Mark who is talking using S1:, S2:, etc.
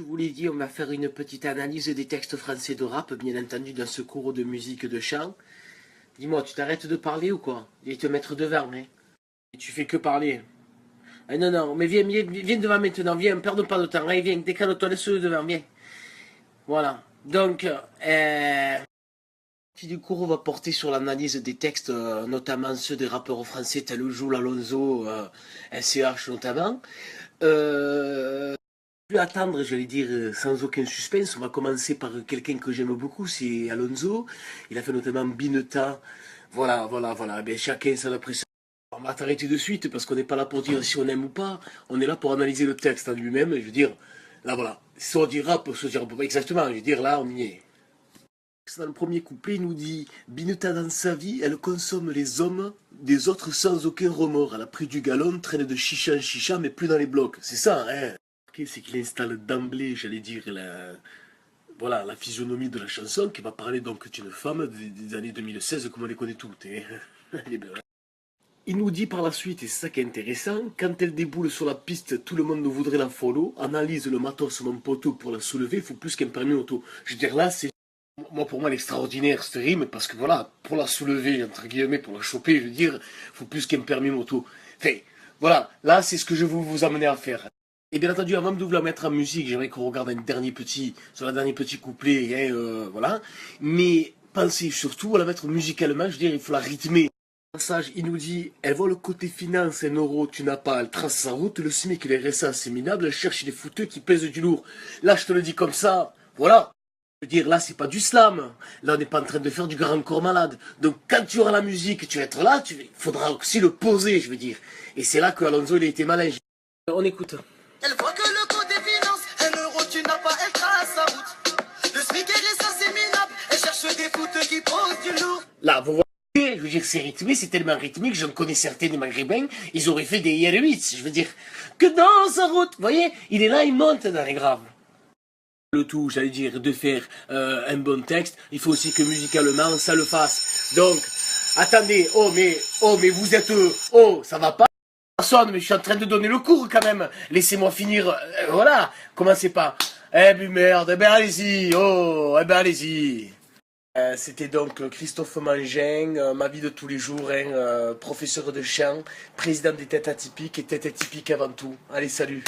S1: vous l'ai dit, on va faire une petite analyse des textes français de rap, bien entendu, dans ce cours de musique de chant. Dis-moi, tu t'arrêtes de parler ou quoi? Et te mettre devant, hein? Et tu fais que parler. Ah non, non, mais viens devant maintenant, viens, perds pas de temps, allez, viens, décale-toi, laisse-le devant, viens. Voilà. Donc, du cours va porter sur l'analyse des textes, notamment ceux des rappeurs français tels Jul, Alonso, SCH notamment. Plus attendre, j'allais dire, sans aucun suspense. On va commencer par quelqu'un que j'aime beaucoup, c'est Alonso. Il a fait notamment Bineta. Voilà, voilà, voilà. Ben, chacun son appréciation. On va t'arrêter de suite parce qu'on n'est pas là pour dire si on aime ou pas. On est là pour analyser le texte en lui-même. Je veux dire, là voilà. Soit on dit rap, soit on dit rap. Exactement, je veux dire, là on y est. Dans le premier couplet, il nous dit Bineta dans sa vie, elle consomme les hommes des autres sans aucun remords. Elle a pris du galon, traîne de chicha en chicha, mais plus dans les blocs. C'est ça, hein? C'est qu'il installe d'emblée, j'allais dire, voilà, la physionomie de la chanson, qui va parler donc d'une femme des années 2016, comme on les connaît toutes. Hein. Il nous dit par la suite, et c'est ça qui est intéressant, quand elle déboule sur la piste, tout le monde voudrait la follow, analyse le matos mon poteau pour la soulever, il faut plus qu'un permis auto. Je veux dire, là, c'est pour moi l'extraordinaire cette rime, parce que voilà, pour la soulever, entre guillemets, pour la choper, je veux dire, il faut plus qu'un permis moto. Enfin, voilà, là, c'est ce que je veux vous amener à faire. Et bien entendu, avant de vous la mettre en musique, j'aimerais qu'on regarde sur la dernier petit couplet, hein, voilà. Mais pensez surtout à la mettre musicalement, je veux dire, il faut la rythmer. Passage, il nous dit, elle voit le côté finance, un euro, tu n'as pas, elle trace sa route, le SMIC, les RSA, c'est minable, elle cherche des fouteux qui pèsent du lourd. Là, je te le dis comme ça, voilà. Je veux dire, là, c'est pas du slam. Là, on n'est pas en train de faire du grand corps malade. Donc, quand tu auras la musique, tu vas être là, il faudra aussi le poser, je veux dire. Et c'est là que Alonso, il a été malin. On écoute.
S2: Elle voit que le côté finance, un euro tu n'as pas, elle trace sa route. Le SMIC et ça c'est minable, elle cherche des fouteux qui posent du lourd.
S1: Là, vous voyez, je veux dire, c'est rythmé, c'est tellement rythmique, j'en connais certains des Maghrébins, ils auraient fait des IR8, je veux dire, que dans sa route, vous voyez, il est là, il monte dans les graves. Le tout, j'allais dire, de faire un bon texte, il faut aussi que musicalement, ça le fasse. Donc, attendez, oh mais vous êtes, ça va pas? Personne, mais je suis en train de donner le cours quand même. Laissez-moi finir, voilà. Commencez pas. Eh ben merde, eh ben allez-y, eh ben allez-y. C'était donc Christophe Mangin, ma vie de tous les jours, hein, professeur de chant, président des têtes atypiques et têtes atypiques avant tout. Allez, salut.